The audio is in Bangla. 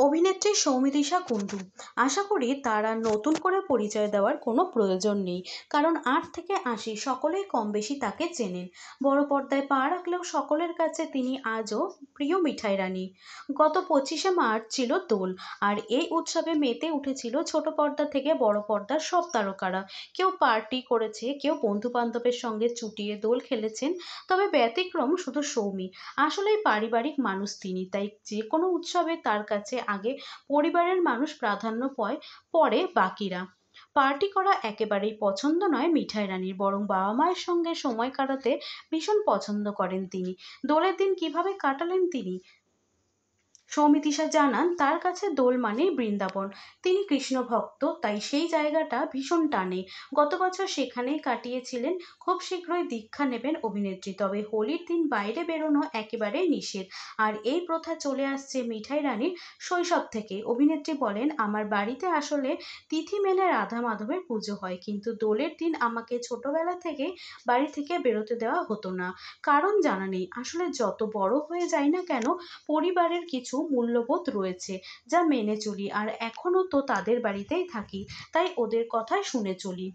অভিনেত্রী সৌমিত্রিষা কুণ্ডু। আশা করি তার আর নতুন করে পরিচয় দেওয়ার কোনো প্রয়োজন নেই, কারণ ৮ থেকে ৮০ সকলেই কম বেশি তাকে চেনেন। বড় পর্দায় পা রাখলেও সকলের কাছে তিনি আজও প্রিয় মিঠাই রানী। গত ২৫শে মার্চ ছিল দোল, আর এই উৎসবে মেতে উঠেছিল ছোট পর্দা থেকে বড় পর্দার সব তারকারা। কেউ পার্টি করেছে, কেউ বন্ধু বান্ধবের সঙ্গে চুটিয়ে দোল খেলেছেন, তবে ব্যতিক্রম শুধু সৌমি। আসলেই পারিবারিক মানুষ তিনি, তাই যে কোনো উৎসবে তার কাছে আগে পরিবারের মানুষ প্রাধান্য পায়, পরে বাকিরা। পার্টি করা একেবারেই পছন্দ নয় মিঠাই রানীর, বরং বাবা মায়ের সঙ্গে সময় কাটাতে ভীষণ পছন্দ করেন তিনি। দোলের দিন কিভাবে কাটালেন তিনি, সৌমিত্রিষা জানান, তার কাছে দোল মানেই বৃন্দাবন। তিনি কৃষ্ণ ভক্ত, তাই সেই জায়গাটা ভীষণ টানে। গত বছর সেখানেই কাটিয়েছিলেন। খুব শীঘ্রই দীক্ষা নেবেন অভিনেত্রী, তবে হোলির দিন বাইরে বেরোনো একেবারেই নিষেধ। আর এই প্রথা চলে আসছে মিঠাই রানীর শৈশব থেকে। অভিনেত্রী বলেন, আমার বাড়িতে আসলে তিথি মেনে রাধা মাধবের পুজো হয়, কিন্তু দোলের দিন আমাকে ছোটবেলা থেকে বাড়ি থেকে বেরোতে দেওয়া হতো না। কারণ জানা নেই, আসলে যত বড় হয়ে যাই না কেন, পরিবারের কিছু মূল্যবোধ রয়েছে যা মেনে চলি, আর এখনো তো তাদের বাড়িতেই থাকি, তাই ওদের কথাই শুনে চলি।